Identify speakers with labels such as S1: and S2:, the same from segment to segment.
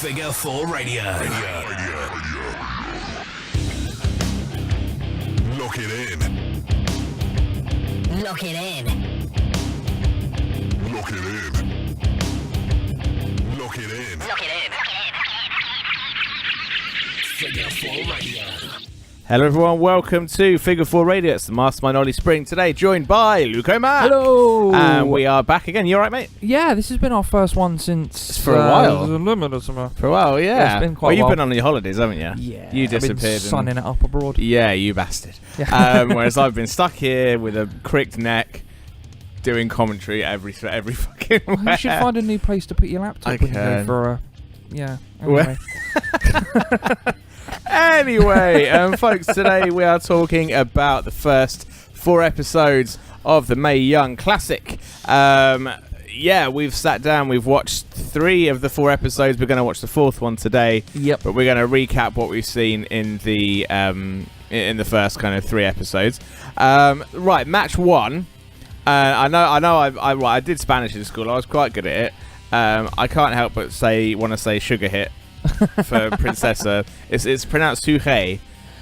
S1: Figure 4 Radio.
S2: Lock it in.
S1: Lock it in.
S2: Lock it in. Lock it in.
S1: Lock it in. Figure 4 Radio.
S3: Hello everyone, welcome to Figure 4 Radio. It's the Mastermind Ollie Spring today, joined by Luco Mac.
S4: Hello!
S3: And we are back again. You alright, mate?
S4: Yeah, this has been our first one since...
S3: For a while.
S4: For
S3: a while, yeah.
S4: It's been quite
S3: well, you've
S4: a while.
S3: been on your holidays, haven't you?
S4: Yeah.
S3: You
S4: I've been
S3: disappeared.
S4: sunning it up abroad.
S3: Yeah, you bastard.
S4: Yeah.
S3: Whereas I've been stuck here with a cricked neck, doing commentary every fucking
S4: Well, you should find a new place to put your laptop when you go for a... Yeah, anyway.
S3: Anyway, folks, today we are talking about the first 4 episodes of the Mae Young Classic. Yeah, we've sat down, we've watched 3 of the 4 episodes. We're going to watch the 4th one today.
S4: Yep.
S3: But we're going to recap what we've seen in the first kind of 3 episodes. Right, match 1. I did Spanish in school. I was quite good at it. I can't help but want to say sugar hit for Princessa. It's pronounced Suhe,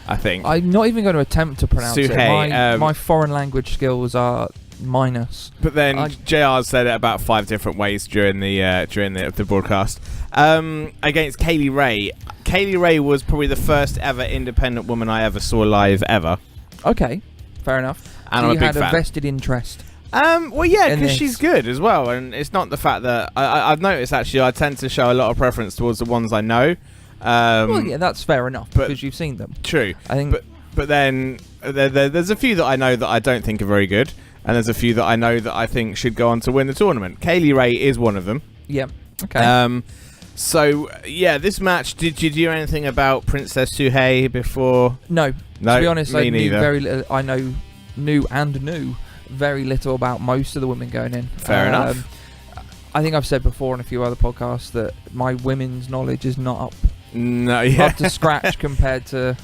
S3: I think.
S4: I'm not even going to attempt to pronounce it.
S3: Suhe,
S4: My foreign language skills are minus.
S3: But then JR said it about 5 different ways during the broadcast. Against Kaylee Ray. Kaylee Ray was probably the first ever independent woman I ever saw live ever.
S4: Okay, fair enough.
S3: And
S4: so
S3: I'm
S4: you
S3: a big
S4: had
S3: fan.
S4: a vested interest.
S3: Well, yeah,
S4: in
S3: because
S4: this.
S3: she's good as well, and it's not the fact that I've noticed actually I tend to show a lot of preference towards the ones I know.
S4: Well, yeah, that's fair enough
S3: but-
S4: because you've seen them.
S3: True,
S4: I think.
S3: but then there's a few that I know that I don't think are very good, and there's a few that I know that I think should go on to win the tournament. Kaylee Ray is one of them.
S4: Yeah. Okay.
S3: So yeah, this match. Did you do anything about Princess Suhe before?
S4: No.
S3: No,
S4: To be honest,
S3: me
S4: I knew
S3: neither.
S4: very little. I knew very little about most of the women going in.
S3: Fair enough.
S4: I think I've said before on a few other podcasts that my women's knowledge is not up to scratch compared to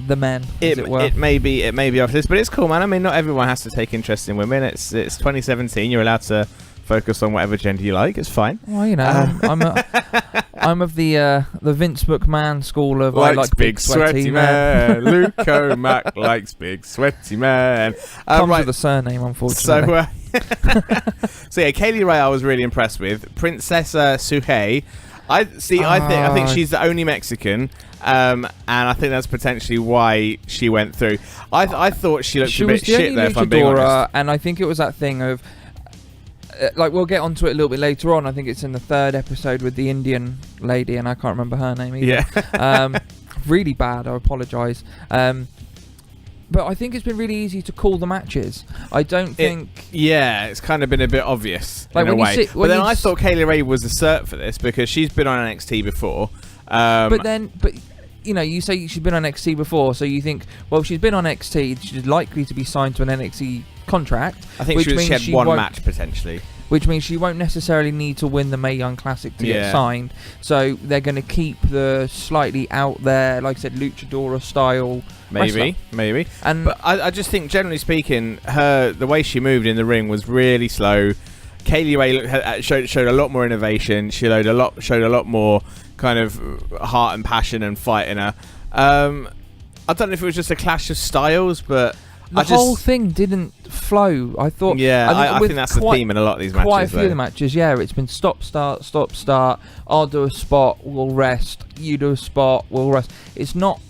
S4: the men, as it were.
S3: It may be after this, but it's cool, man. I mean, not everyone has to take interest in women. It's 2017. You're allowed to focus on whatever gender you like. It's fine.
S4: Well, you know, I'm of the Vince McMahon school of I like big sweaty
S3: man. Luco Mac likes big sweaty man.
S4: Comes
S3: Right.
S4: with a surname, unfortunately.
S3: So yeah, Kaylee Ray I was really impressed with. Princessa Suhe, I think she's the only Mexican, and I think that's potentially why she went through. I thought she looked a bit shit there, if I'm being honest.
S4: And I think it was that thing of like we'll get onto it a little bit later on. I think it's in the 3rd episode with the Indian lady, and I can't remember her name either.
S3: Yeah.
S4: Really bad. I apologise. But I think it's been really easy to call the matches. I don't think...
S3: Yeah, it's kind of been a bit obvious
S4: like
S3: in a
S4: when
S3: way.
S4: you
S3: But then I thought Kaylee Ray was a cert for this because she's been on NXT before.
S4: But you know, you say she's been on NXT before, so you think, well, she's been on NXT, she's likely to be signed to an NXT contract.
S3: I think she had one match potentially.
S4: Which means she won't necessarily need to win the Mae Young Classic to get signed. So they're going to keep the slightly out there, like I said, luchadora style wrestler.
S3: Maybe.
S4: But
S3: I just think, generally speaking, the way she moved in the ring was really slow. Kaylee Ray showed a lot more innovation. She showed a lot more kind of heart and passion and fight in her. I don't know if it was just a clash of styles, but
S4: the whole thing didn't flow. I thought.
S3: Yeah, I think that's the theme in a lot of these matches.
S4: Quite a few of the matches, yeah. It's been stop, start. I'll do a spot, we'll rest. You do a spot, we'll rest. It's not,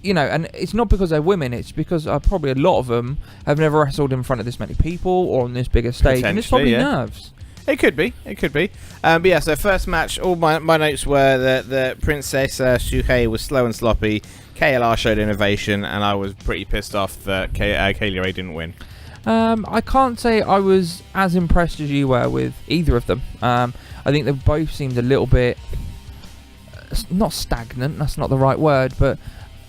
S4: you know, and it's not because they're women. It's because probably a lot of them have never wrestled in front of this many people or on this bigger stage, and it's probably nerves.
S3: It could be. But yeah, so first match, all my notes were that the Princess Suhe was slow and sloppy. KLR showed innovation, and I was pretty pissed off that Kaylee Ray didn't win.
S4: I can't say I was as impressed as you were with either of them. I think they both seemed a little bit... not stagnant, that's not the right word, but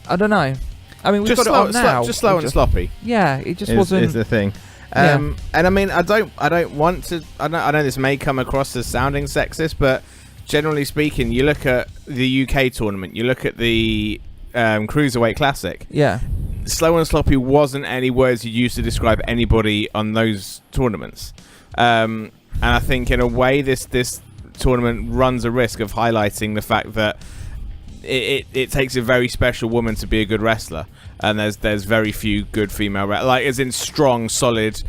S4: I don't know. I mean, we've got it on now.
S3: Just slow and sloppy.
S4: Yeah, it just wasn't...
S3: is the thing. And I mean, I don't want to... I know this may come across as sounding sexist, but generally speaking, you look at the UK tournament, you look at the Cruiserweight Classic.
S4: Yeah.
S3: Slow and sloppy wasn't any words you used to describe anybody on those tournaments. And I think in a way this tournament runs a risk of highlighting the fact that it takes a very special woman to be a good wrestler, and there's very few good female like as in strong, solid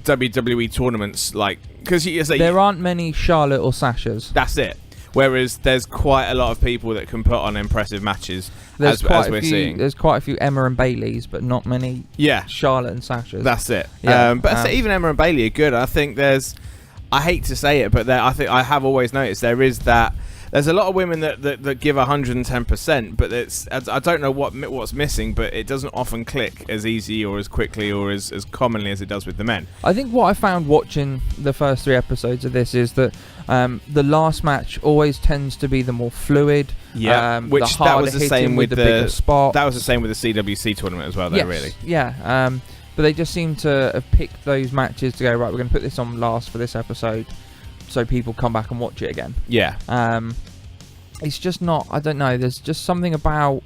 S3: WWE tournaments, like because
S4: there aren't many Charlotte or Sashas.
S3: That's it. Whereas there's quite a lot of people that can put on impressive matches, as we're seeing.
S4: There's quite a few Emma and Baileys, but not many Charlotte and Sashas.
S3: That's it. Yeah. But even Emma and Bailey are good. I think I hate to say it, but I have always noticed there's a lot of women that give 110%, but I don't know what's missing, but it doesn't often click as easy or as quickly or as commonly as it does with the men.
S4: I think what I found watching the first 3 episodes of this is that the last match always tends to be the more fluid.
S3: Yeah, which that was the same with the
S4: bigger spot.
S3: That was the same with the CWC tournament as well, though.
S4: Yes,
S3: really.
S4: Yeah. But they just seem to have picked those matches to go, right, we're going to put this on last for this episode, so people come back and watch it again.
S3: Yeah.
S4: It's just not. I don't know. There's just something about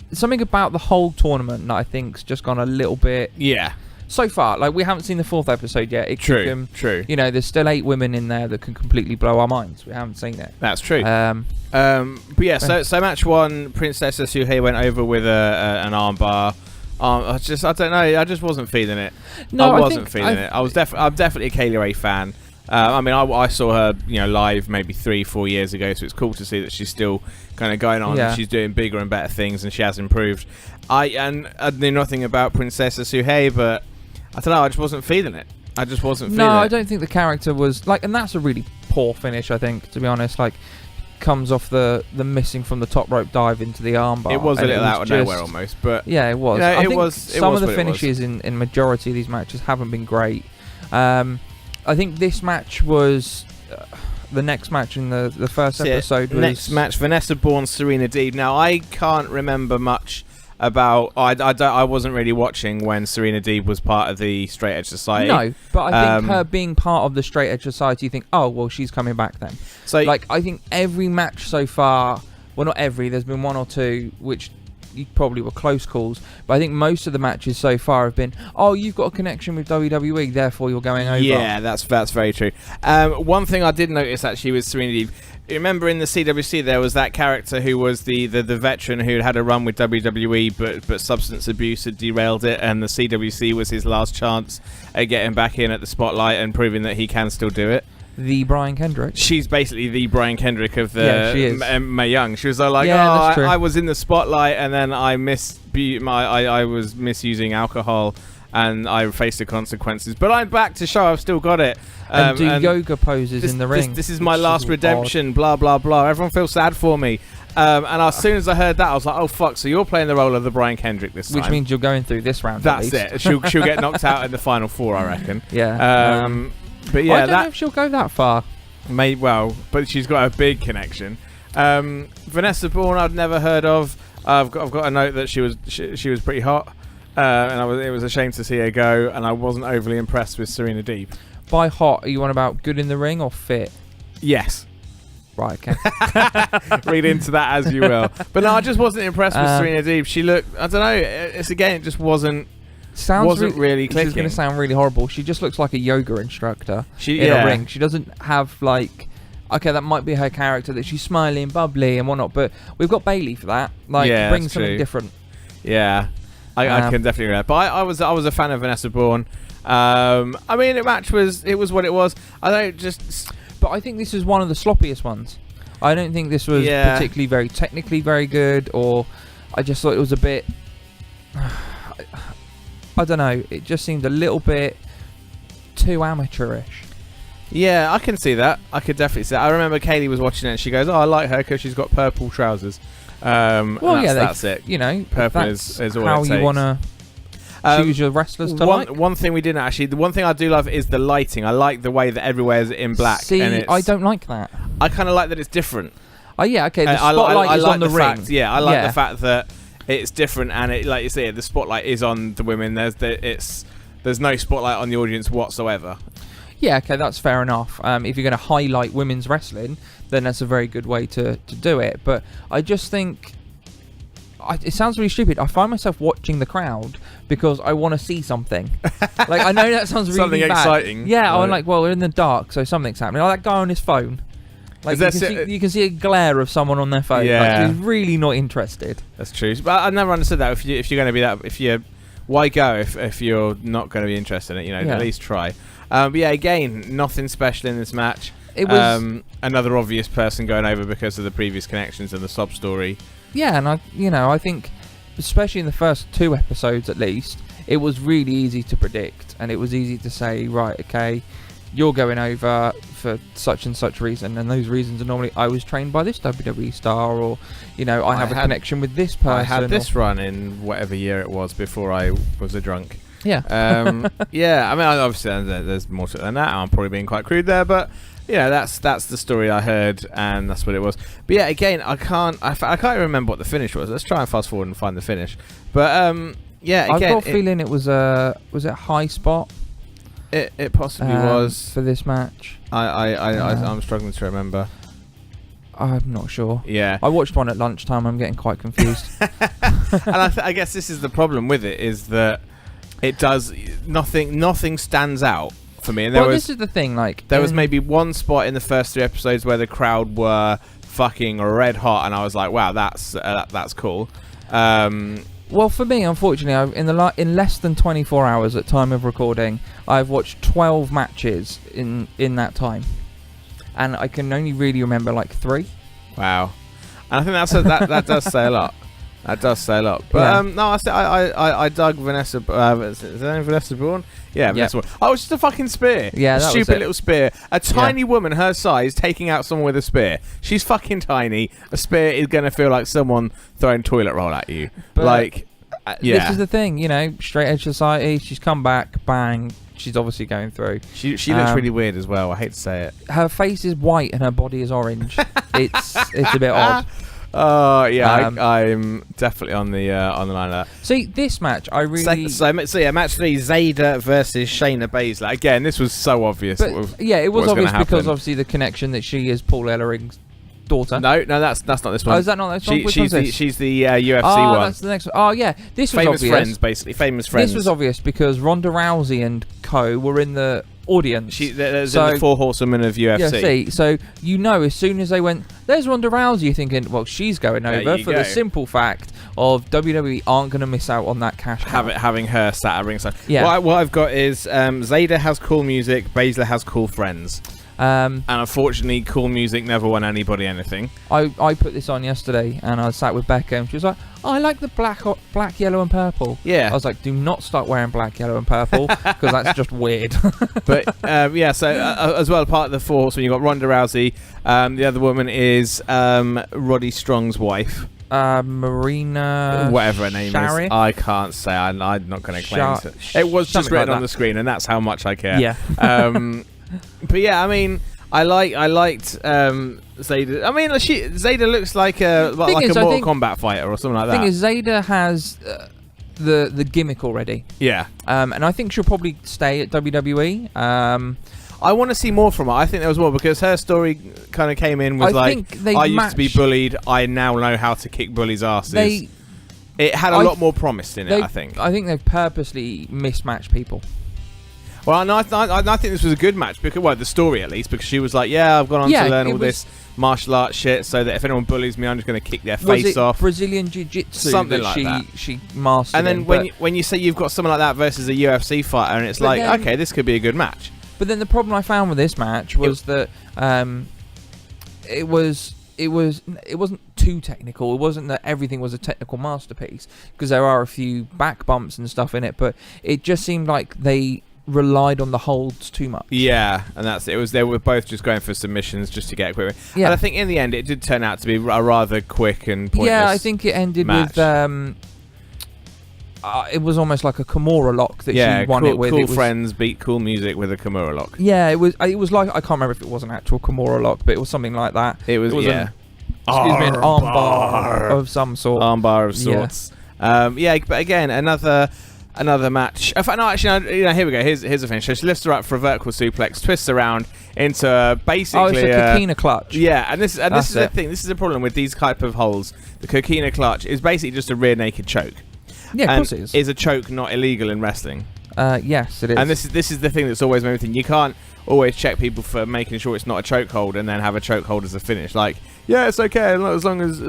S4: the whole tournament that I think's just gone a little bit.
S3: Yeah.
S4: So far, like we haven't seen the 4th episode yet.
S3: True.
S4: You know, there's still 8 women in there that can completely blow our minds. We haven't seen it.
S3: That's true. But yeah. So match 1, Princess Suhei went over with an armbar. I don't know. I just wasn't feeling it.
S4: No,
S3: I wasn't feeling it. I'm definitely a Kaylee Ray fan. I mean, I saw her, live maybe 3-4 years ago, so it's cool to see that she's still kind of going on.
S4: Yeah.
S3: And she's doing bigger and better things, and she has improved. I knew nothing about Princess Suhei, but I don't know. I just wasn't feeling it.
S4: No, I don't think the character was like, and that's a really poor finish. I think, to be honest, like comes off the missing from the top rope dive into the armbar.
S3: It was a little out of nowhere almost, but
S4: yeah, it was. I think some of the finishes in majority of these matches haven't been great. I think this match was the next match in the first episode.
S3: Next match, Vanessa Bourne, Serena Deeb. Now I can't remember much about. I wasn't really watching when Serena Deeb was part of the Straight Edge Society.
S4: No, but I think her being part of the Straight Edge Society, you think, oh well, she's coming back then. So like, I think every match so far, well, not every. There's been 1 or 2 which probably were close calls, but I think most of the matches so far have been, oh, you've got a connection with WWE, therefore you're going over.
S3: Yeah, that's very true. One thing I did notice actually with Serena Deeb, remember in the CWC there was that character who was the veteran who had a run with WWE, but substance abuse had derailed it, and the CWC was his last chance at getting back in at the spotlight and proving that he can still do it.
S4: The Brian Kendrick.
S3: She's basically the Brian Kendrick of the
S4: she is.
S3: Mae Young. She was like, I was in the spotlight and then I was misusing alcohol and I faced the consequences. But I'm back to show I've still got it.
S4: And do yoga poses in the ring.
S3: This is my last redemption. Blah blah blah. Everyone feels sad for me. And as soon as I heard that, I was like, oh fuck! So you're playing the role of the Brian Kendrick this time,
S4: which means you're going through this round.
S3: That's it. She'll get knocked out in the final 4, I reckon.
S4: Yeah.
S3: But yeah,
S4: I don't know if she'll go that far.
S3: But she's got a big connection. Vanessa Bourne, I'd never heard of. I've got a note that she was pretty hot, and it was a shame to see her go. And I wasn't overly impressed with Serena Deeb.
S4: By hot, are you on about good in the ring or fit?
S3: Yes.
S4: Right. Okay.
S3: Read into that as you will. But no, I just wasn't impressed with Serena Deeb. She looked. I don't know. It just wasn't. Wasn't really clicking.
S4: This is going to sound really horrible. She just looks like a yoga instructor in a ring. She doesn't have like, okay, that might be her character, that she's smiley and bubbly and whatnot, but we've got Bailey for that. Like, bring something different.
S3: Yeah, I can definitely read that. But I was a fan of Vanessa Bourne. I mean, the match was what it was.
S4: But I think this is one of the sloppiest ones. I don't think this was particularly very technically very good, or I just thought it was a bit. I don't know. It just seemed a little bit too amateurish.
S3: Yeah, I can see that. I could definitely see that. I remember Kaylee was watching it and she goes, "Oh, I like her because she's got purple trousers." That's it.
S4: You know,
S3: purple is all
S4: how
S3: it takes.
S4: You want to choose your wrestlers to like.
S3: One thing we didn't actually. The one thing I do love is the lighting. I like the way that everywhere's in black.
S4: See,
S3: and
S4: I don't like that.
S3: I kind of like that it's different.
S4: Oh yeah, okay. The spotlight is on the ring.
S3: I like the fact that it's different, and it, like you say, the spotlight is on the women. There's no spotlight on the audience whatsoever.
S4: Yeah, okay, that's fair enough. If you're going to highlight women's wrestling, then that's a very good way to do it. But I just think it sounds really stupid. I find myself watching the crowd because I want to see something. Like, I know that sounds really
S3: Something
S4: bad.
S3: exciting.
S4: Yeah,
S3: Right.
S4: I'm like, well, we're in the dark, so something's happening. Like that guy on his phone. Like you can see a glare of someone on their phone.
S3: Yeah.
S4: Like, he's really not interested.
S3: That's true. But I never understood that. If you're going to be that, why go if you're not going to be interested in it?
S4: Yeah.
S3: At least try. But yeah, again, nothing special in this match.
S4: It was
S3: another obvious person going over because of the previous connections and the sob story.
S4: Yeah, and I think, especially in the first 2 episodes at least, it was really easy to predict, and it was easy to say, right, okay, you're going over for such and such reason, and those reasons are normally, I was trained by this WWE star, or, I have a connection with this person.
S3: I had this run in whatever year it was before I was a drunk.
S4: Yeah.
S3: Yeah, I mean, obviously there's more to it than that. I'm probably being quite crude there, but that's the story I heard, and that's what it was. But yeah, again, I can't even remember what the finish was. Let's try and fast forward and find the finish. But yeah, again,
S4: I've got a feeling it was a high spot.
S3: It possibly was
S4: for this match.
S3: I'm struggling to remember.
S4: I'm not sure.
S3: Yeah,
S4: I watched one at lunchtime. I'm getting quite confused.
S3: And I guess this is the problem with it, is that it does nothing stands out for me. And
S4: this is the thing. Like,
S3: there was maybe one spot in the first 3 episodes where the crowd were fucking red hot, and I was like, wow, that's cool.
S4: Well, for me, unfortunately, in less than 24 hours at time of recording, I've watched 12 matches in that time, and I can only really remember like 3.
S3: Wow, and I think that does say a lot. That does say a lot. But no, I dug Vanessa. Is her name Vanessa Braun? Yeah, Vanessa Braun. Oh, it's just a fucking spear.
S4: Yeah, that
S3: stupid
S4: was it.
S3: little spear. A tiny woman her size taking out someone with a spear. She's fucking tiny. A spear is gonna feel like someone throwing toilet roll at you.
S4: But this is the thing. Straight edge society. She's come back. Bang. She's obviously going through.
S3: She looks really weird as well. I hate to say it.
S4: Her face is white and her body is orange. it's a bit odd.
S3: Oh yeah, I'm definitely on the line of that.
S4: See, this match, I really.
S3: So match 3, Zayda versus Shayna Baszler. Again, this was so obvious.
S4: But, yeah, it was obvious because obviously the connection that she is Paul Ellering's daughter.
S3: No, that's not this one.
S4: Oh, is that not this one?
S3: She's the UFC
S4: one.
S3: one.
S4: That's the next one. Oh yeah, this was
S3: famous
S4: obvious.
S3: friends, basically famous friends.
S4: This was obvious because Ronda Rousey and co were in the audience.
S3: There's the 4 horsewomen of UFC.
S4: So as soon as they went, there's Ronda Rousey, you're thinking, well, she's going over for the simple fact of WWE aren't going to miss out on that cash cow.
S3: Having her sat at ringside.
S4: Yeah.
S3: What I've got is Zayda has cool music, Baszler has cool friends. And unfortunately, cool music never won anybody anything.
S4: I put this on yesterday, and I sat with Becca, and she was like, oh, I like the black, yellow, and purple.
S3: Yeah.
S4: I was like, do not start wearing black, yellow, and purple, because that's just weird.
S3: But so as well, part of the 4 horsemen, you got Ronda Rousey. The other woman is Roddy Strong's wife.
S4: Marina,
S3: whatever her name
S4: Sharif?
S3: is, I can't say. I'm not going to claim it. It was just written on the screen, and that's how much I care.
S4: Yeah.
S3: But yeah, I mean, I liked Zayda. I mean, Zayda looks like a Mortal Kombat fighter or something like that.
S4: The thing is, Zayda has the gimmick already.
S3: Yeah.
S4: And I think she'll probably stay at WWE.
S3: I want to see more from her. I think there was more because her story kind of came in with I used to be bullied. I now know how to kick bullies' asses. It had a lot more promise in it, I think.
S4: I think they've purposely mismatched people.
S3: Well, no, I think this was a good match because, the story at least, because she was like, "Yeah, I've gone on to learn all this martial arts shit, so that if anyone bullies me, I'm just going to kick their face off."
S4: Brazilian Jiu-Jitsu,
S3: something like that.
S4: She mastered.
S3: And then when you say you've got someone like that versus a UFC fighter, and it's like, okay, this could be a good match.
S4: But then the problem I found with this match was that it wasn't too technical. It wasn't that everything was a technical masterpiece, because there are a few back bumps and stuff in it, but it just seemed like they relied on the holds too much.
S3: Yeah, and that's it. They were both just going for submissions just to get a quick win.
S4: Yeah.
S3: And I think in the end it did turn out to be a rather quick and pointless
S4: Yeah, I think it ended
S3: match.
S4: with it was almost like a Kimura lock that she won it with.
S3: Cool friends beat cool music with a Kimura lock.
S4: Yeah, it was like, I can't remember if it was an actual Kimura lock, but it was something like that.
S3: It was
S4: an armbar of some sort.
S3: Armbar of sorts.
S4: Yeah.
S3: But again, another another match. No, actually, no, here we go. Here's a finish. So she lifts her up for a vertical suplex, twists around into basically.
S4: Oh, it's a coquina clutch.
S3: Yeah, and this is the thing. This is the problem with these type of holds. The coquina clutch is basically just a rear naked choke.
S4: Yeah, of course it is.
S3: Is a choke not illegal in wrestling?
S4: Yes, it is.
S3: And this is the thing that's always made me think. You can't always check people for making sure it's not a choke hold and then have a choke hold as a finish. Like, yeah, it's okay as long as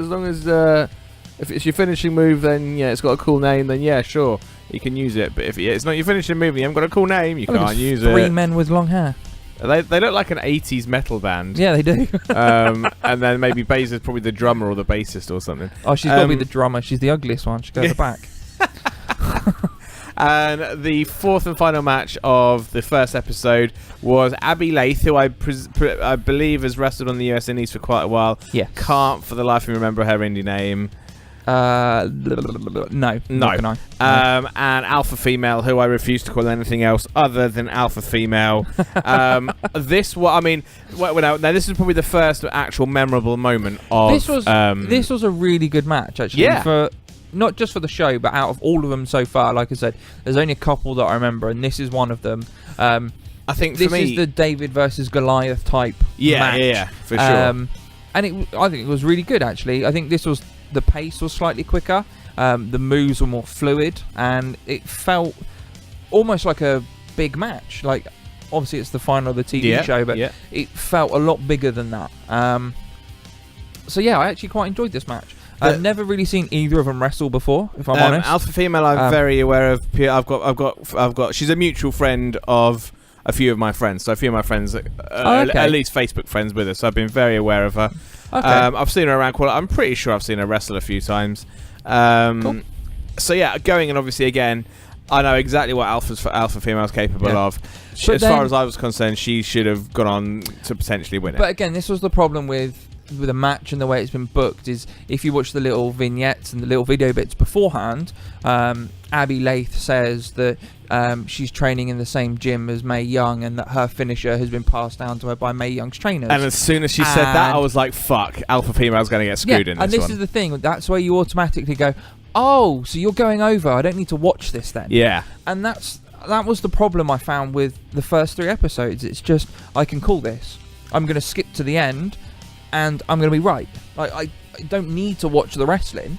S3: if it's your finishing move, then yeah, it's got a cool name. Then yeah, sure, you can use it. But if it's not your finishing move, and you haven't got a cool name, you can't use it.
S4: 3 men with long hair.
S3: They look like an 80s metal band.
S4: Yeah, they do.
S3: And then maybe Baze is probably the drummer or the bassist or something.
S4: Oh, she's got to be the drummer. She's the ugliest one. She goes at the back.
S3: And the fourth and final match of the first episode was Abby Lath, who I believe has wrestled on the US Indies for quite a while.
S4: Yeah.
S3: Can't for the life of me remember her indie name.
S4: No.
S3: And Alpha Female, who I refuse to call anything else other than Alpha Female. Now this is probably the first actual memorable moment of
S4: this was a really good match, actually.
S3: Yeah.
S4: For not just for the show, but out of all of them so far. Like I said, there's only a couple that I remember, and this is one of them.
S3: I think
S4: this is the David versus Goliath type match.
S3: Yeah, for sure.
S4: And I think it was really good, actually. I think the pace was slightly quicker, the moves were more fluid, and it felt almost like a big match. Like, obviously it's the final of the TV show, but it felt a lot bigger than that. So yeah, I actually quite enjoyed this match. I've never really seen either of them wrestle before, if I'm honest.
S3: Alpha Female, I'm very aware of. I've got. She's a mutual friend of a few of my friends. So a few of my friends, at least Facebook friends with her. So I've been very aware of her. Okay. I've seen her around. I'm pretty sure I've seen her wrestle a few times.
S4: Cool.
S3: So yeah, going and obviously again, I know exactly what Alpha Female is capable of. As far as I was concerned, she should have gone on to potentially win it.
S4: But again, this was the problem with a match and the way it's been booked. Is if you watch the little vignettes and the little video bits beforehand, Abby Lath says that she's training in the same gym as Mae Young, and that her finisher has been passed down to her by Mae Young's trainers.
S3: And as soon as she said that, I was like, fuck, Alpha Female's going to get screwed in this one.
S4: And this is the thing, that's where you automatically go, oh, so you're going over, I don't need to watch this then.
S3: Yeah.
S4: And that was the problem I found with the first 3 episodes. It's just, I can call this. I'm going to skip to the end, and I'm going to be right. I don't need to watch the wrestling.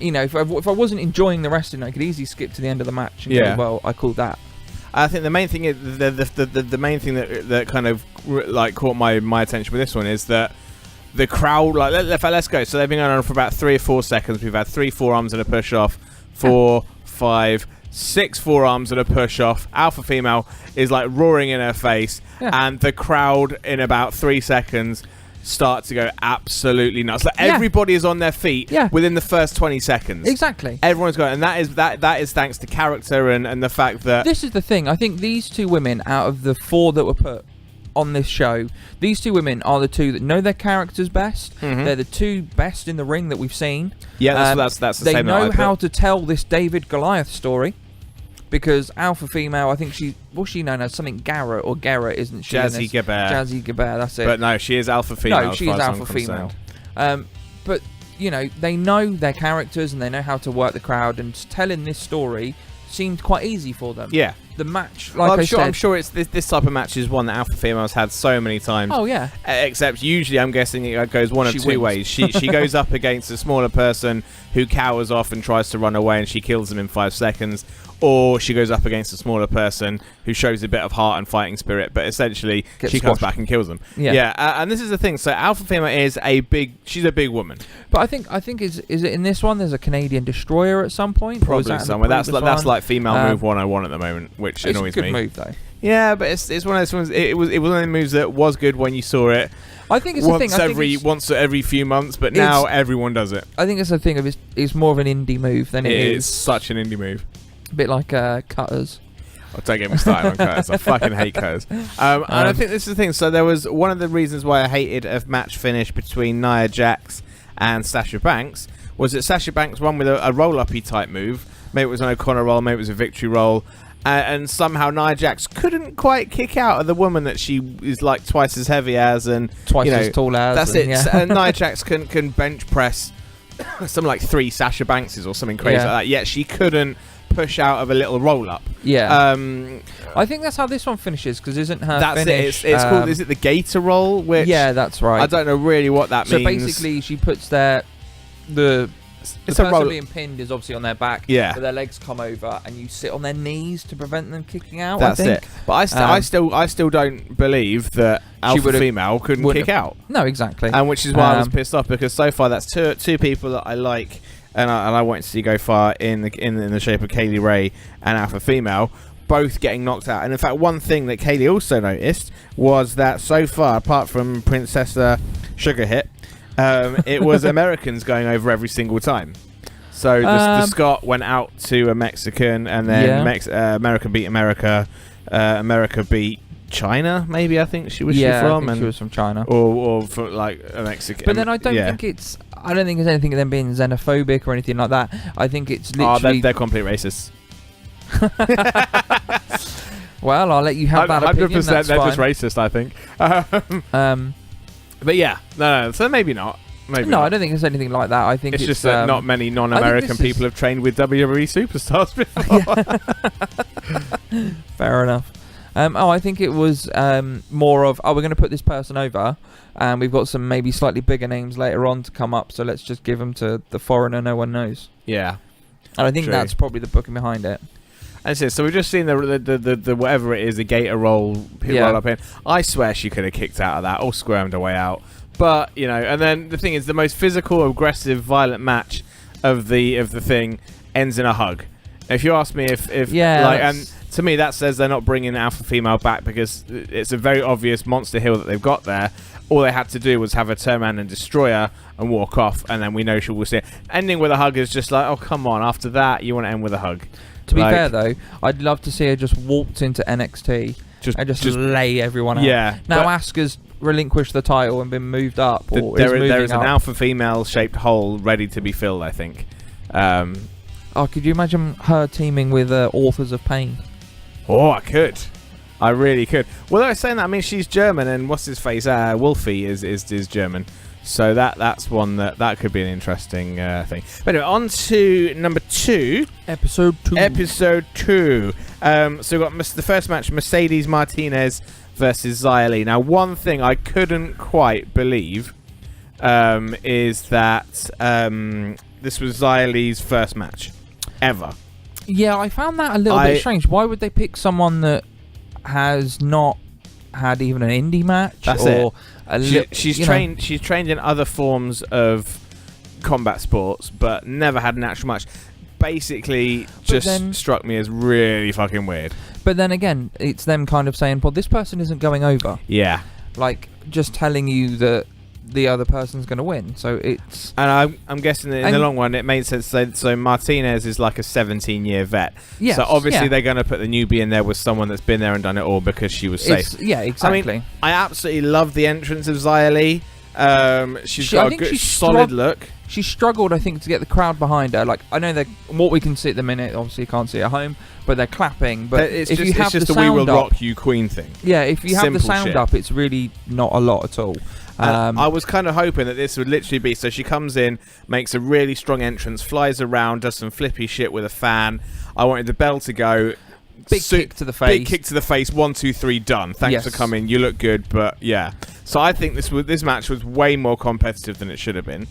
S4: You know, if I wasn't enjoying the wrestling, I could easily skip to the end of the match and go, well, I called that.
S3: I think the main thing is the main thing that kind of like caught my attention with this one is that the crowd, like, let's go. So they've been going on for about 3 or 4 seconds. We've had 3 forearms and a push off, 4, 5, 6 forearms and a push off. Alpha Female is like roaring in her face, and the crowd in about 3 seconds start to go absolutely nuts. Like everybody is on their feet within the first 20 seconds.
S4: Exactly.
S3: Everyone's going, and that is thanks to character and the fact that
S4: this is the thing. I think these 2 women, out of the 4 that were put on this show, these 2 women are the 2 that know their characters best.
S3: Mm-hmm.
S4: They're the 2 best in the ring that we've seen.
S3: Yeah, that's the same.
S4: They know how to tell this David Goliath story. Because Alpha Female, I think she known as something Garrett or Garrett, isn't she?
S3: Jazzy Gabert.
S4: Jazzy Gabert, that's it.
S3: But no, she is Alpha Female.
S4: No, she is Alpha Female. But, you know, they know their characters and they know how to work the crowd, and telling this story seemed quite easy for them. Yeah. The match, like
S3: I'm sure it's this type of match is one that Alpha Female's had so many times.
S4: Oh, yeah.
S3: Except usually I'm guessing it goes one of 2 ways. She goes up against a smaller person who cowers off and tries to run away, and she kills them in 5 seconds. Or she goes up against a smaller person who shows a bit of heart and fighting spirit, but essentially she comes back and kills them. Yeah. And this is the thing. So Alpha Female is she's a big woman.
S4: But I think is it in this one? There's a Canadian destroyer at some point.
S3: Probably somewhere. That's like female move 101 at the moment, which annoys me.
S4: It's a good move though.
S3: Yeah, but it's one of those ones. It was one of the moves that was good when you saw it.
S4: I think it's
S3: once every few months, but now everyone does it.
S4: I think it's a thing of it's more of an indie move than it is.
S3: It's such an indie move.
S4: A bit like Cutters.
S3: Oh, don't get me started on Cutters. I fucking hate Cutters. And I think this is the thing. So there was one of the reasons why I hated a match finish between Nia Jax and Sasha Banks was that Sasha Banks won with a roll-uppy type move. Maybe it was an O'Connor roll, maybe it was a victory roll. And somehow Nia Jax couldn't quite kick out of the woman that she is like twice as heavy as and
S4: twice as tall as.
S3: That's it. Yeah. And Nia Jax can bench press something like 3 Sasha Bankses or something crazy like that. Yet she couldn't push out of a little roll up.
S4: Yeah. I think that's how this one finishes, because isn't her
S3: That's
S4: finish?
S3: It's called. Is it the gator roll? Which
S4: Yeah, that's right.
S3: I don't know really what that means.
S4: So basically, she puts the
S3: It's a
S4: person
S3: roll.
S4: being pinned is obviously on their back.
S3: Yeah.
S4: But their legs come over, and you sit on their knees to prevent them kicking out.
S3: That's
S4: I think.
S3: it. But I still don't believe that alpha female couldn't kick out.
S4: No, exactly.
S3: And which is why I was pissed off, because so far that's two people that I like, and I want to see go far in the shape of Kaylee Ray and alpha female, both getting knocked out. And in fact, one thing that Kaylee also noticed was that so far, apart from Princessa Sugar Hit, it was Americans going over every single time. So the Scot went out to a Mexican, and then America beat America. America beat China, maybe. I think she was
S4: I
S3: from,
S4: think she was from China,
S3: or for like a Mexican.
S4: But then I don't think it's anything of them being xenophobic or anything like that. I think it's literally
S3: they're complete racists.
S4: Well, I'll let you have that opinion. 100%,
S3: they're just racist, I think. But yeah, no. So maybe not. Maybe not.
S4: I don't think it's anything like that. I think
S3: it's just that not many non-American people have trained with WWE superstars before.
S4: Fair enough. I think it was more of, we're going to put this person over, and we've got some maybe slightly bigger names later on to come up, so let's just give them to the foreigner no one knows.
S3: Yeah.
S4: And I think that's probably the booking behind it.
S3: And so we've just seen the whatever it is, the gator roll roll up in. I swear she could have kicked out of that or squirmed her way out. But, you know, and then the thing is, the most physical, aggressive, violent match of the thing ends in a hug. If you ask me if and to me that says they're not bringing alpha female back, because it's a very obvious monster heel that they've got there. All they had to do was have her turn around and destroy her and walk off, and then we know she will see it. Ending with a hug is just like, oh, come on. After that, you want to end with a hug.
S4: To be fair, though, I'd love to see her just walked into NXT and just lay everyone out.
S3: Yeah.
S4: Now Asuka's relinquished the title and been moved up. Or
S3: there is an alpha female shaped hole ready to be filled, I think.
S4: Could you imagine her teaming with Authors of Pain?
S3: Oh, I could. I really could. Well, I was saying that, I mean, she's German, and what's his face? Wolfie is German. So that's one that could be an interesting thing. But anyway, on to number 2.
S4: Episode 2.
S3: So we've got the first match, Mercedes Martinez versus Xia Li. Now, one thing I couldn't quite believe is that this was Xia Li's first match ever.
S4: Yeah, I found that a little bit strange. Why would they pick someone that has not had even an indie match?
S3: That's it. She's trained in other forms of combat sports, but never had an actual match. Basically, struck me as really fucking weird.
S4: But then again, it's them kind of saying, well, this person isn't going over.
S3: Yeah.
S4: Like, just telling you that the other person's going to win. So it's...
S3: And I'm guessing that in the long run, it made sense. So Martinez is like a 17-year vet.
S4: Yes,
S3: so obviously they're going to put the newbie in there with someone that's been there and done it all, because she was safe.
S4: Yeah, exactly.
S3: I mean, I absolutely love the entrance of Xia Li. She's got a good, solid look.
S4: She struggled, I think, to get the crowd behind her. Like, I know that what we can see at the minute, obviously you can't see at home, but they're clapping. But
S3: it's just the "We Will Rock You" Queen thing.
S4: Yeah, if you have the sound up, it's really not a lot at all.
S3: I was kind of hoping that this would literally be, so she comes in, makes a really strong entrance, flies around, does some flippy shit with a fan. I wanted the bell to go.
S4: Big kick to the face.
S3: Big kick to the face. 1, 2, 3, done. Thanks for coming. You look good, but yeah. So I think this match was way more competitive than it should have been.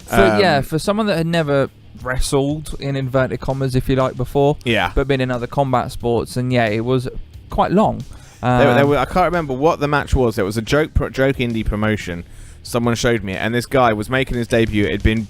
S4: For someone that had never wrestled, in inverted commas, if you like, before, but been in other combat sports, and it was quite long.
S3: I can't remember what the match was. It was a joke indie promotion. Someone showed me it, and this guy was making his debut. It had been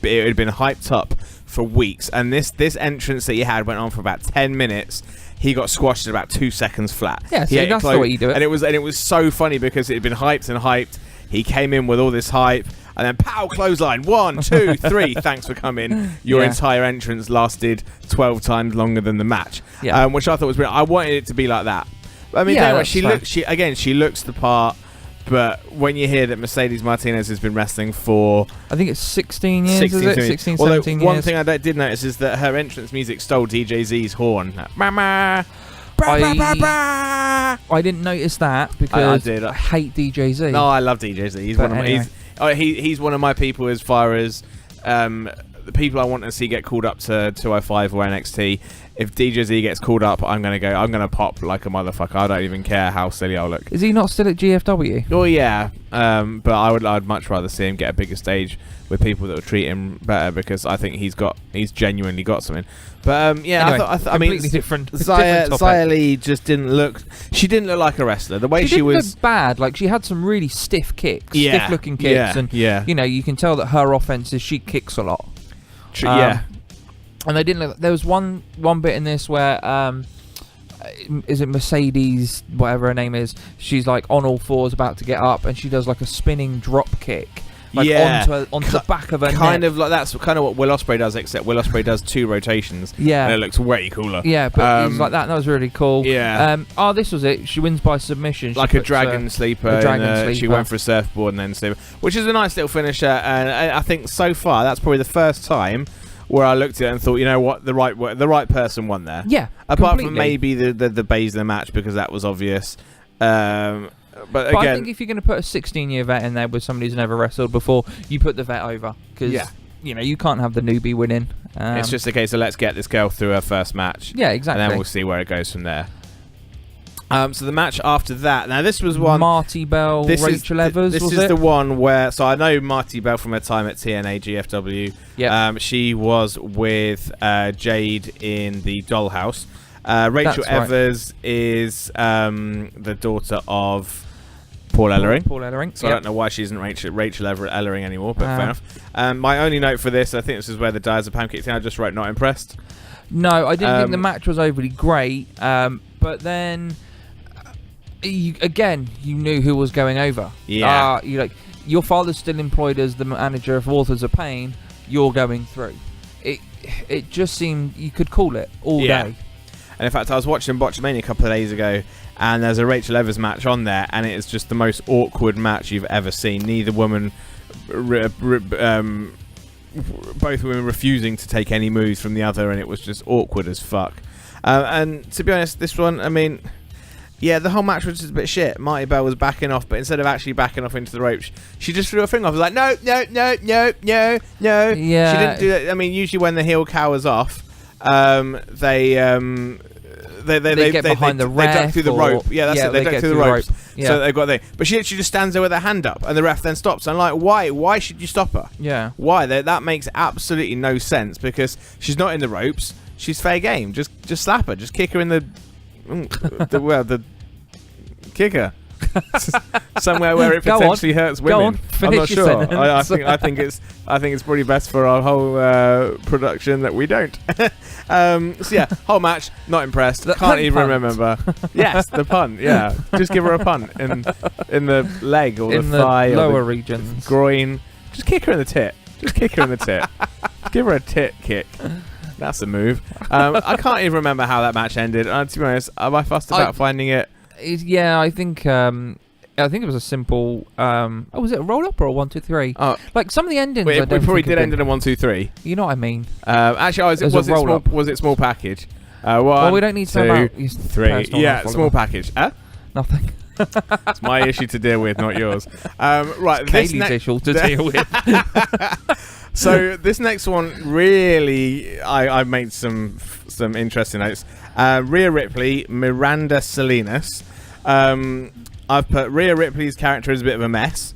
S3: hyped up for weeks, and this entrance that he had went on for about 10 minutes. He got squashed in about 2 seconds flat.
S4: Yeah, so that's the way you do it.
S3: And it was so funny because it had been hyped and hyped. He came in with all this hype, and then pow, clothesline. 1, 2, 3. Thanks for coming. Your entire entrance lasted 12 times longer than the match. Yeah. Which I thought was brilliant. I wanted it to be like that. I mean, anyway, she looks the part. But when you hear that Mercedes Martinez has been wrestling for...
S4: I think it's 16 years, 16, 17 years.
S3: One thing I did notice is that her entrance music stole DJ Z's horn. I
S4: didn't notice that because I hate DJ Z.
S3: No, I love DJ Z. He's one of my people as far as the people I want to see get called up to 205 or NXT. If DJZ gets called up, I'm gonna pop like a motherfucker. I don't even care how silly I'll look.
S4: Is he not still at GFW?
S3: Oh yeah, but I'd much rather see him get a bigger stage with people that will treat him better, because I think he's genuinely got something. But yeah,
S4: anyway,
S3: I mean,
S4: different.
S3: Xia Li just didn't look. She didn't look like a wrestler. The way she was
S4: look bad. Like, she had some really stiff kicks, stiff-looking kicks, and you know, you can tell that her offense is she kicks a lot.
S3: Yeah.
S4: And they didn't look. There was one bit in this where is it Mercedes, whatever her name is? She's like on all fours, about to get up, and she does like a spinning drop kick, like onto the back of her neck.
S3: Kind of like that's kind of what Will Ospreay does, except Will Ospreay does 2 rotations.
S4: Yeah,
S3: and it looks way cooler.
S4: Yeah, but it was like that. And that was really cool.
S3: Yeah.
S4: This was it. She wins by submission.
S3: Like a dragon sleeper. She went for a surfboard and then sleeper, which is a nice little finisher. And I think so far that's probably the first time where I looked at it and thought, you know what, the right person won there.
S4: Yeah,
S3: apart from maybe the Baszler match, because that was obvious. But again,
S4: I think if you're going to put a 16-year vet in there with somebody who's never wrestled before, you put the vet over, because you know, you can't have the newbie winning.
S3: It's just a case of let's get this girl through her first match.
S4: Yeah, exactly.
S3: And then we'll see where it goes from there. So the match after that, now this was one
S4: Marty Bell, Rachel Evers.
S3: This is the one where, so I know Marty Bell from her time at TNA GFW.
S4: Yeah.
S3: She was with Jade in the Dollhouse. Rachel Evers is the daughter of Paul Ellering.
S4: Paul Ellering.
S3: So I don't know why she isn't Rachel Ellering anymore, but fair enough. My only note for this, I think this is where the diazepam kicked in. I just wrote not impressed.
S4: No, I didn't think the match was overly great. But then, you knew who was going over.
S3: Yeah.
S4: Your father's still employed as the manager of Authors of Pain. You're going through. It just seemed you could call it all day.
S3: And in fact, I was watching Botchamania a couple of days ago, and there's a Rachel Evers match on there, and it is just the most awkward match you've ever seen. Neither woman, both women refusing to take any moves from the other, and it was just awkward as fuck. And to be honest, this one, I mean, yeah, the whole match was just a bit shit. Marty Bell was backing off, but instead of actually backing off into the ropes, she just threw her finger off. It was like, no.
S4: Yeah.
S3: She didn't do that. I mean, usually when the heel cowers off, they get
S4: behind the ref.
S3: They duck through the rope. Yeah, that's it. They duck through the ropes.
S4: Yeah.
S3: So they've got there. But she literally just stands there with her hand up, and the ref then stops. I'm like, why? Why should you stop her?
S4: Yeah.
S3: Why? That makes absolutely no sense, because she's not in the ropes. She's fair game. Just slap her. Just kick her in the kicker. Somewhere where it potentially hurts women.
S4: Go on,
S3: I'm not sure. I
S4: sentence.
S3: think it's probably best for our whole production that we don't. So yeah, whole match, not impressed. Can't even remember. Yes, the punt. Yeah, just give her a punt in the leg or
S4: in
S3: the thigh,
S4: lower
S3: or the
S4: regions,
S3: groin. Just kick her in the tit. Just kick her in the tit. Give her a tit kick. That's a move. I can't even remember how that match ended. To be honest, I fussed about finding it.
S4: Yeah, I think it was a simple. Was it a roll up or a 1, 2, 3? Like some of the endings.
S3: We probably did end in a 1, 2, 3.
S4: You know what I mean?
S3: Actually, was it small package?
S4: Well, we don't need to know about
S3: 3. Yeah, small package.
S4: Nothing.
S3: It's my issue to deal with, not yours. Right,
S4: Kaylee's issue to deal with.
S3: So this next one, really, I made some interesting notes. Rhea Ripley, Miranda Salinas. I've put Rhea Ripley's character as a bit of a mess,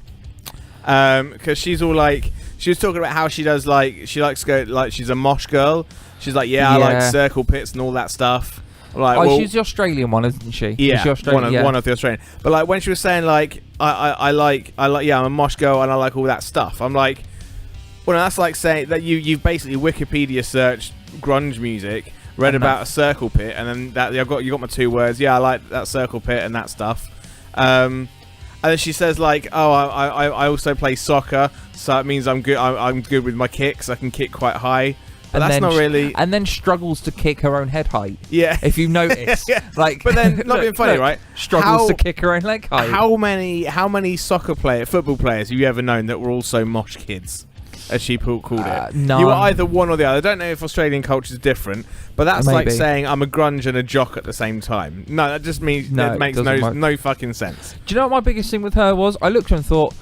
S3: because she's all like, she was talking about how she does, like, she likes to go, like, she's a mosh girl. She's like, I like circle pits and all that stuff. Like,
S4: she's the Australian one, isn't she?
S3: Yeah, one of the Australian. But like when she was saying like, I like, I'm a mosh girl and I like all that stuff. I'm like, well, no, that's like saying that you've basically Wikipedia searched grunge music, read about a circle pit, and then that you got my 2 words. Yeah, I like that circle pit and that stuff. And then she says like, I also play soccer, so it means I'm good. I'm good with my kicks. I can kick quite high. But that's not really. And
S4: then struggles to kick her own head height.
S3: Yeah,
S4: if you notice, like.
S3: But then, not being funny, right?
S4: Struggles to kick her own leg height.
S3: How many football players have you ever known that were also mosh kids, as she called it?
S4: No.
S3: You were either one or the other. I don't know if Australian culture is different, but that's like saying I'm a grunge and a jock at the same time. No, that just means it makes no fucking sense.
S4: Do you know what my biggest thing with her was? I looked at her and thought,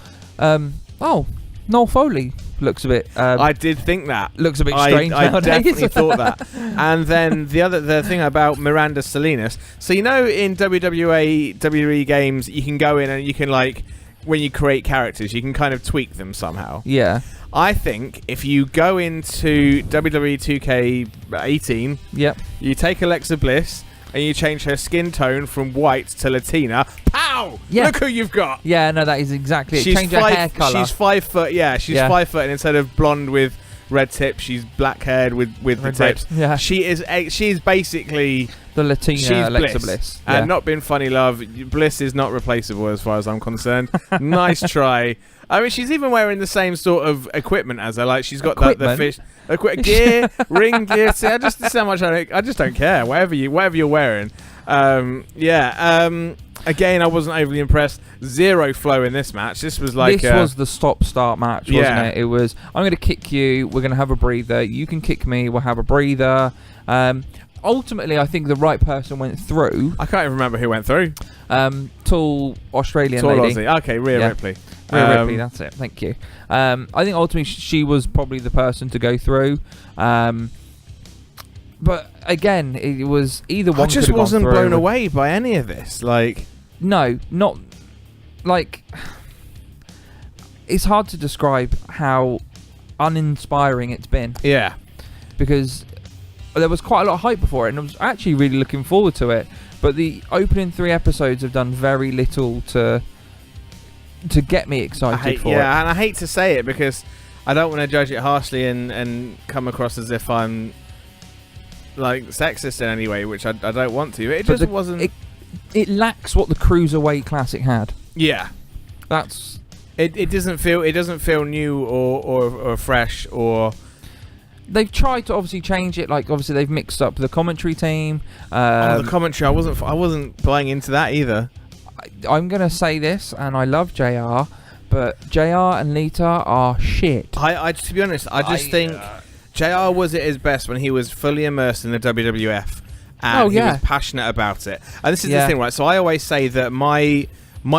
S4: Noel Foley. looks a bit.
S3: I did think that.
S4: Looks a bit strange
S3: I
S4: nowadays.
S3: definitely thought that. And then the thing about Miranda Salinas. So in WWE games, you can go in and you can when you create characters, you can kind of tweak them somehow.
S4: Yeah.
S3: I think if you go into WWE 2K18, you take Alexa Bliss and you change her skin tone from white to Latina. Pow!
S4: Yeah.
S3: Look who you've got.
S4: Yeah, no, that is exactly it. Change her hair colour.
S3: She's 5 foot. Yeah, she's 5 foot, and instead of blonde with red tips, she's black haired with the tips.
S4: Yeah.
S3: She's basically
S4: the Latina
S3: she's
S4: Alexa Bliss.
S3: And not been funny, love. Bliss is not replaceable as far as I'm concerned. Nice try. I mean, she's even wearing the same sort of equipment as her. Like, she's got the fish gear, ring gear. See, this is how much I just don't care. Whatever you're wearing. Again, I wasn't overly impressed. Zero flow in this match. This was like
S4: this was the stop-start match, wasn't it? It was, I'm going to kick you. We're going to have a breather. You can kick me. We'll have a breather. Ultimately, I think the right person went through.
S3: I can't even remember who went through.
S4: Tall Australian
S3: tall
S4: lady.
S3: Aussie. Okay, Rhea Ripley.
S4: Rhea Ripley, that's it. Thank you. I think ultimately she was probably the person to go through. But again, it was either one. I
S3: just wasn't blown away by any of this.
S4: No, not like. It's hard to describe how uninspiring it's been.
S3: Yeah,
S4: because there was quite a lot of hype before it, and I was actually really looking forward to it. But the opening 3 episodes have done very little to get me excited for it.
S3: Yeah, and I hate to say it because I don't want to judge it harshly and come across as if I'm sexist in any way, which I don't want to. It just wasn't.
S4: It lacks what the Cruiserweight Classic had.
S3: Yeah,
S4: that's.
S3: It doesn't feel new or fresh or.
S4: They've tried to obviously change it. Obviously they've mixed up the commentary team.
S3: The commentary, I wasn't buying into that either.
S4: I'm gonna say this, and I love JR, but JR and Lita are shit.
S3: I to be honest, I just think JR was at his best when he was fully immersed in the WWF and he was passionate about it. And this is the thing, right? So I always say that my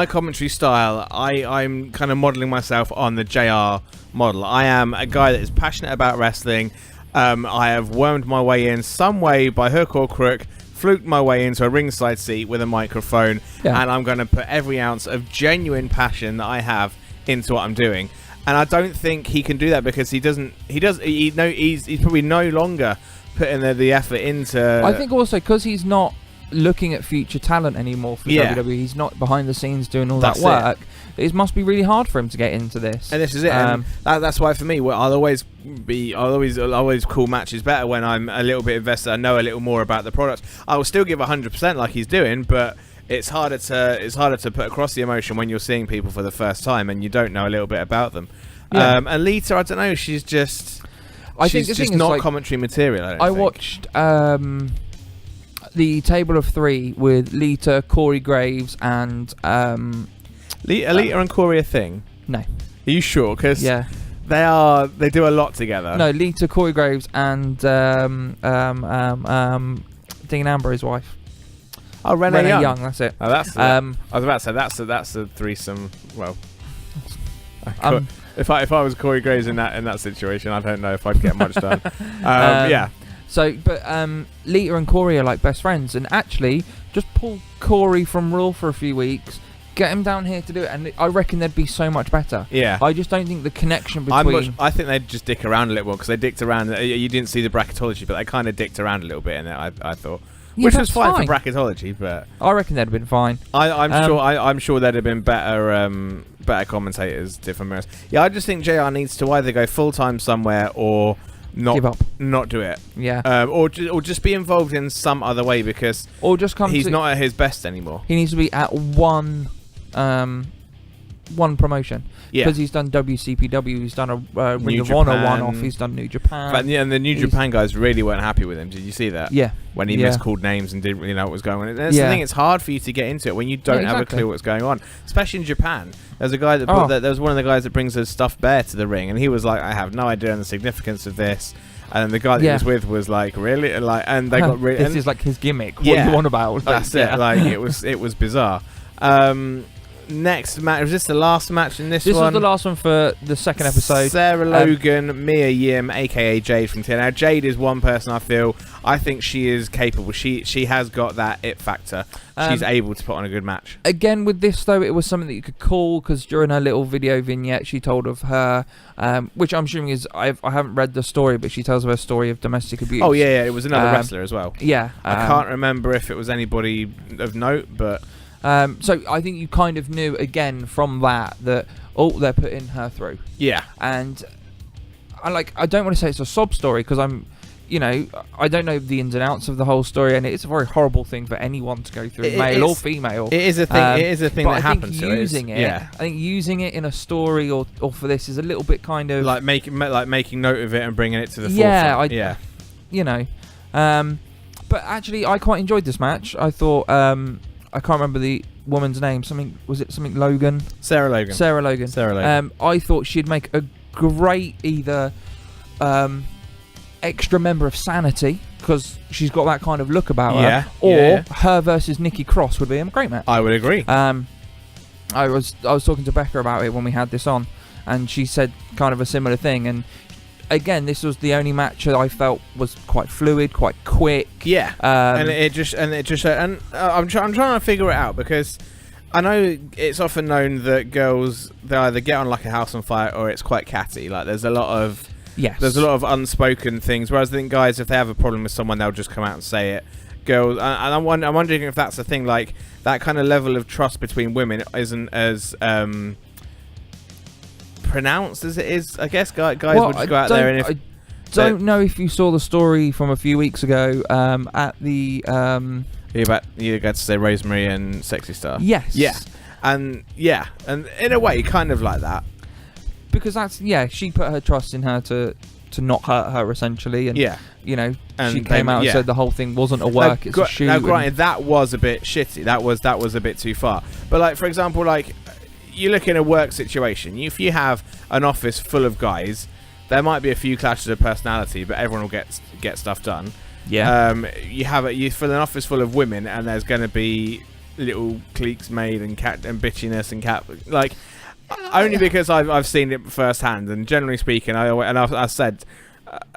S3: commentary style, I'm kind of modelling myself on the JR model. I am a guy that is passionate about wrestling. I have wormed my way in some way by hook or crook, fluked my way into a ringside seat with a microphone, and I'm going to put every ounce of genuine passion that I have into what I'm doing. And I don't think he can do that because he's probably no longer putting the effort into.
S4: I think also because he's not looking at future talent anymore for WWE. He's not behind the scenes doing all that work. It must be really hard for him to get into this.
S3: And this is it. That's why for me, I'll always call matches better when I'm a little bit invested. I know a little more about the product. I will still give 100% like he's doing, but it's harder to put across the emotion when you're seeing people for the first time and you don't know a little bit about them. And Lita, I don't know. She's just. She's just not commentary material. I watched
S4: the Table of 3 with Lita, Corey Graves, and
S3: Lita and Corey a thing?
S4: No.
S3: Are you sure? Because they do a lot together.
S4: No, Lita, Corey Graves, and Dean Ambrose's wife.
S3: Oh, Renee Young.
S4: That's it.
S3: Oh, that's. I was about to say that's a threesome. Well, if I was Corey Graves in that situation, I don't know if I'd get much done. Yeah.
S4: So, but Lita and Corey are like best friends, and actually, just pull Corey from Raw for a few weeks, get him down here to do it, and I reckon they'd be so much better.
S3: Yeah.
S4: I just don't think the connection between.
S3: I think they'd just dick around a little more because they dicked around. You didn't see the bracketology, but they kind of dicked around a little bit in it. I thought, which was fine for bracketology, but
S4: I reckon they'd have been fine.
S3: I'm sure there'd have been better commentators, different mirrors. Yeah, I just think JR needs to either go full time somewhere or.
S4: Give up.
S3: Not do it.
S4: Yeah.
S3: Or just be involved in some other way because he's not at his best anymore.
S4: He needs to be at one promotion.
S3: Yeah.
S4: Because he's done WCPW, he's done a Ring of Honor one-off, he's done New Japan.
S3: And the New Japan guys really weren't happy with him. Did you see that?
S4: Yeah.
S3: When he miscalled names and didn't really know what was going on. That's the thing, it's hard for you to get into it when you don't have a clue what's going on. Especially in Japan. There's a guy there was one of the guys that brings a stuffed bear to the ring, and he was like, I have no idea on the significance of this. And the guy that he was with was like, really? And they got really.
S4: This is like his gimmick. What are you on about?
S3: That's it. Like it was bizarre. next match, was this the last match in this one?
S4: This was the last one for the second episode.
S3: Sarah Logan, Mia Yim, aka Jade from TNA. Now, Jade is one person I think she is capable. She has got that it factor. She's able to put on a good match. Again,
S4: with this though, it was something that you could call, because during her little video vignette, she told of her, which I'm assuming is, I haven't read the story, but she tells of her story of domestic abuse.
S3: Oh yeah, it was another wrestler as well.
S4: Yeah,
S3: I can't remember if it was anybody of note, but
S4: so I think you kind of knew again from that they're putting her through.
S3: Yeah,
S4: and I don't want to say it's a sob story, because I don't know the ins and outs of the whole story, and it's a very horrible thing for anyone to go through, male or female.
S3: It is a thing. It is a thing that happens.
S4: I think using it in a story or for this is a little bit kind of
S3: like making note of it and bringing it to the forefront.
S4: But actually, I quite enjoyed this match. I thought I can't remember the woman's name. Was it something Logan?
S3: Sarah Logan.
S4: I thought she'd make a great either extra member of Sanity, because she's got that kind of look about her, or her versus Nikki Cross would be a great match.
S3: I would agree.
S4: I was talking to Becca about it when we had this on, and she said kind of a similar thing. And again, this was the only match that I felt was quite fluid, quite quick.
S3: Yeah, and I'm trying to figure it out, because I know it's often known that girls, they either get on like a house on fire or it's quite catty. Like there's a lot of unspoken things. Whereas I think guys, if they have a problem with someone, they'll just come out and say it. Girls, and I'm wondering if that's the thing. Like that kind of level of trust between women isn't as pronounced as it is. I guess guys will just go out there and. I
S4: don't know if you saw the story from a few weeks ago at the.
S3: You got to say Rosemary and Sexy Star.
S4: Yes.
S3: Yeah. And in a way, kind of like that.
S4: Because she put her trust in her to not hurt her, essentially, and and she came out and said the whole thing wasn't a work, it's a shoot.
S3: Now, granted, that was a bit shitty. That was a bit too far. But like, for example, like you look in a work situation, if you have an office full of guys, there might be a few clashes of personality, but everyone will get stuff done.
S4: Yeah.
S3: You fill an office full of women, and there's going to be little cliques made and bitchiness and like. Only because I've seen it firsthand, and generally speaking, I said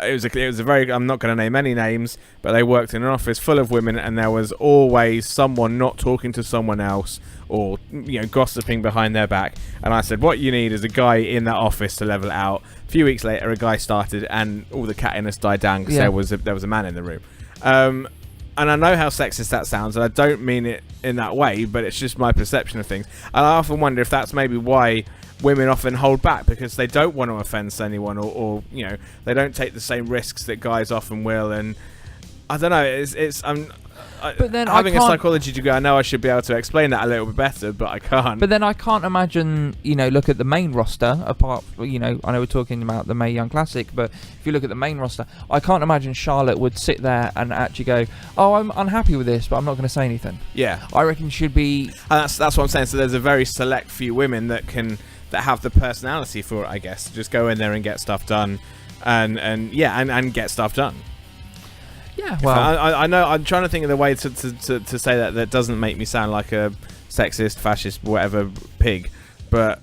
S3: it was a very. I'm not going to name any names, but they worked in an office full of women, and there was always someone not talking to someone else, or gossiping behind their back. And I said, what you need is a guy in that office to level it out. A few weeks later, a guy started, and all the cattiness died down because there was a man in the room. And I know how sexist that sounds, and I don't mean it in that way, but it's just my perception of things. And I often wonder if that's maybe why women often hold back, because they don't want to offend anyone, or they don't take the same risks that guys often will. And I don't know. But then having a psychology degree, I know I should be able to explain that a little bit better, but I can't.
S4: But then I can't imagine, look at the main roster, apart, I know we're talking about the Mae Young Classic, but if you look at the main roster, I can't imagine Charlotte would sit there and actually go, oh, I'm unhappy with this, but I'm not going to say anything.
S3: Yeah.
S4: I reckon should be...
S3: And that's what I'm saying. So there's a very select few women that have the personality for it, I guess, to just go in there and get stuff done, and get stuff done.
S4: Yeah, well,
S3: I know. I'm trying to think of the way to say that doesn't make me sound like a sexist, fascist, whatever pig. But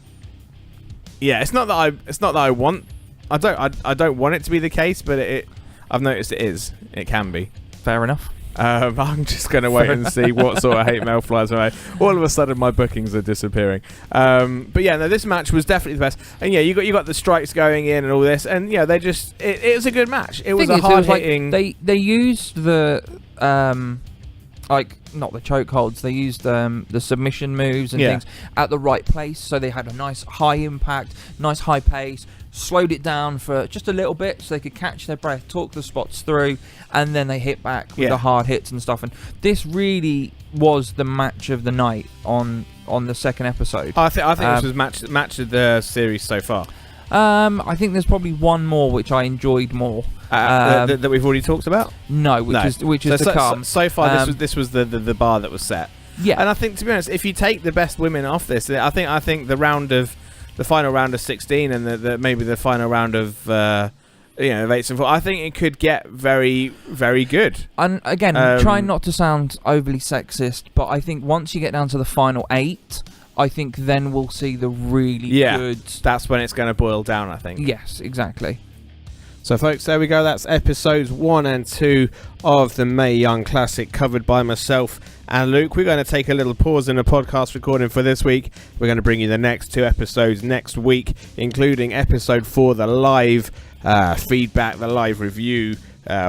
S3: yeah, it's not that I want. I don't want it to be the case, but I've noticed it is. It can be.
S4: Fair enough.
S3: I'm just going to wait and see what sort of hate mail flies away. All of a sudden, my bookings are disappearing. But yeah, no, this match was definitely the best. And yeah, you got the strikes going in and all this, and yeah, they just it was a good match. It was a hard hitting.
S4: They used the not the chokeholds. They used the submission moves and things at the right place, so they had a nice high impact, nice high pace. Slowed it down for just a little bit so they could catch their breath, talk the spots through, and then they hit back with the hard hits and stuff. And this really was the match of the night on the second episode.
S3: I think this was match of the series so far.
S4: I think there's probably one more which I enjoyed more.
S3: That we've already talked about?
S4: No, which is to come.
S3: So far, this was the bar that was set.
S4: Yeah,
S3: and I think, to be honest, if you take the best women off this, I think the final round of 16 and maybe the final round of 8 and 4, I think it could get very, very good.
S4: And again, trying not to sound overly sexist, but I think once you get down to the final 8, I think then we'll see the really good.
S3: That's when it's going to boil down, I think.
S4: Yes, exactly.
S3: So, folks, there we go. That's episodes 1 and 2 of the Mae Young Classic, covered by myself and Luke. We're going to take a little pause in the podcast recording for this week. We're going to bring you the next 2 episodes next week, including episode 4, the live feedback, the live review.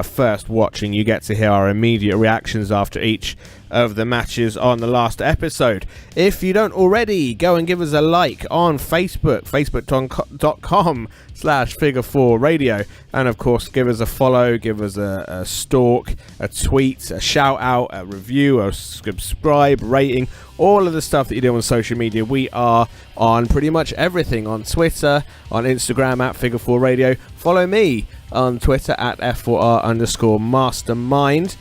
S3: First watching, you get to hear our immediate reactions after each of the matches on the last episode. If you don't already, go and give us a like on Facebook, facebook.com/Figure4Radio, and of course give us a follow, give us a stalk, a tweet, a shout out, a review, a subscribe, rating, all of the stuff that you do on social media. We are on pretty much everything, on Twitter, on Instagram at Figure4Radio. Follow me on Twitter at F4R_mastermind.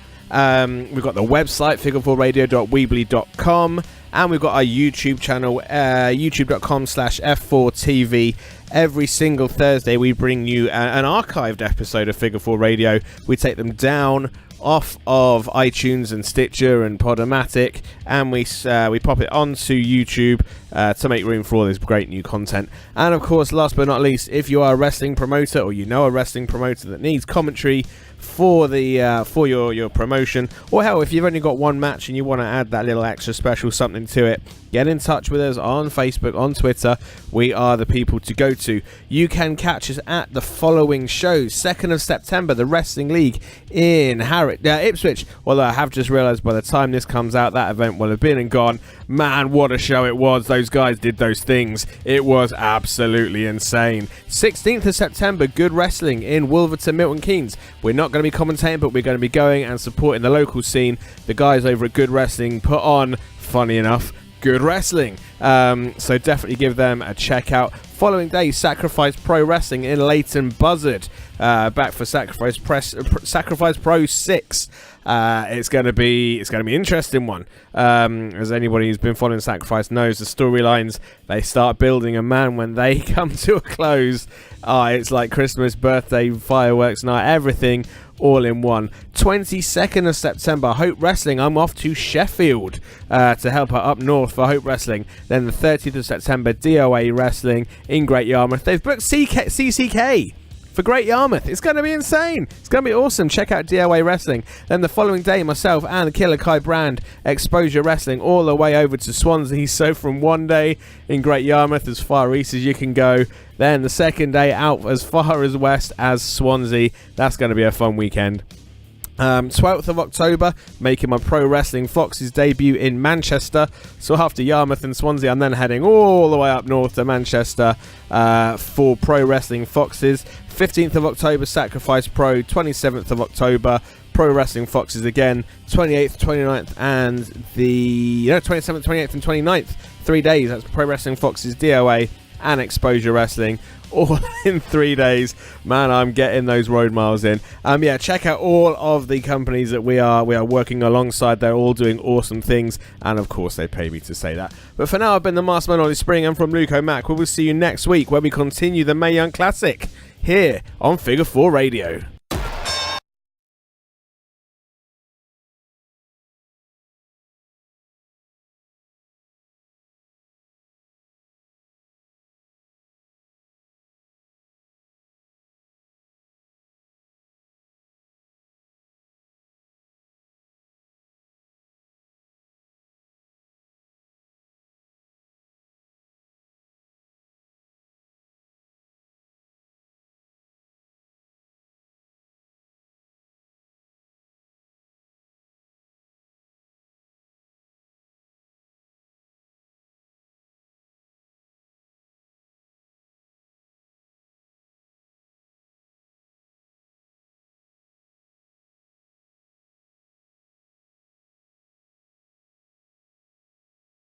S3: We've got the website, figure4radio.weebly.com, and we've got our YouTube channel, youtube.com/F4TV. Every single Thursday we bring you an archived episode of Figure 4 Radio. We take them down off of iTunes and Stitcher and Podomatic, and we pop it onto YouTube to make room for all this great new content. And of course, last but not least, if you are a wrestling promoter, or you know a wrestling promoter that needs commentary for the for your promotion, or hell, if you've only got one match and you want to add that little extra special something to it, get in touch with us on Facebook, on Twitter. We are the people to go to. You can catch us at the following shows. 2nd of September, the Wrestling League in Ipswich. Although I have just realised by the time this comes out, that event will have been and gone. Man, what a show it was. Those guys did those things. It was absolutely insane. 16th of September, Good Wrestling in Wolverton, Milton Keynes. We're not going to be commentating, but we're going to be going and supporting the local scene. The guys over at Good Wrestling put on, funny enough, good wrestling. So definitely give them a check out. Following day, Sacrifice Pro Wrestling in Leighton Buzzard. Back for Sacrifice Pro 6. It's going to be an interesting one. As anybody who's been following Sacrifice knows, the storylines, they start building, and man, when they come to a close, it's like Christmas, birthday, fireworks night, everything all in one. 22nd of September, Hope Wrestling. I'm off to Sheffield to help out up north for Hope Wrestling. Then the 30th of September, DOA Wrestling in Great Yarmouth. They've booked CCK for Great Yarmouth. It's going to be insane. It's going to be awesome. Check out DOA Wrestling. Then the following day, myself and the Killer Kai Brand, Exposure Wrestling, all the way over to Swansea. So from one day in Great Yarmouth, as far east as you can go. Then the second day out as far as west as Swansea. That's going to be a fun weekend. 12th of October, making my Pro Wrestling Fox's debut in Manchester. So after Yarmouth and Swansea, I'm then heading all the way up north to Manchester for Pro Wrestling Foxes. 15th of October, Sacrifice Pro. 27th of October, Pro Wrestling Foxes again. 28th, 29th, and 27th, 28th, and 29th. 3 days. That's Pro Wrestling Foxes, DOA, and Exposure Wrestling. All in 3 days. Man, I'm getting those road miles in. Check out all of the companies that we are working alongside. They're all doing awesome things, and of course they pay me to say that. But for now, I've been the Masterman Ollie Spring, and from Luke O'Mac. We will see you next week where we continue the Mae Young Classic here on Figure 4 Radio.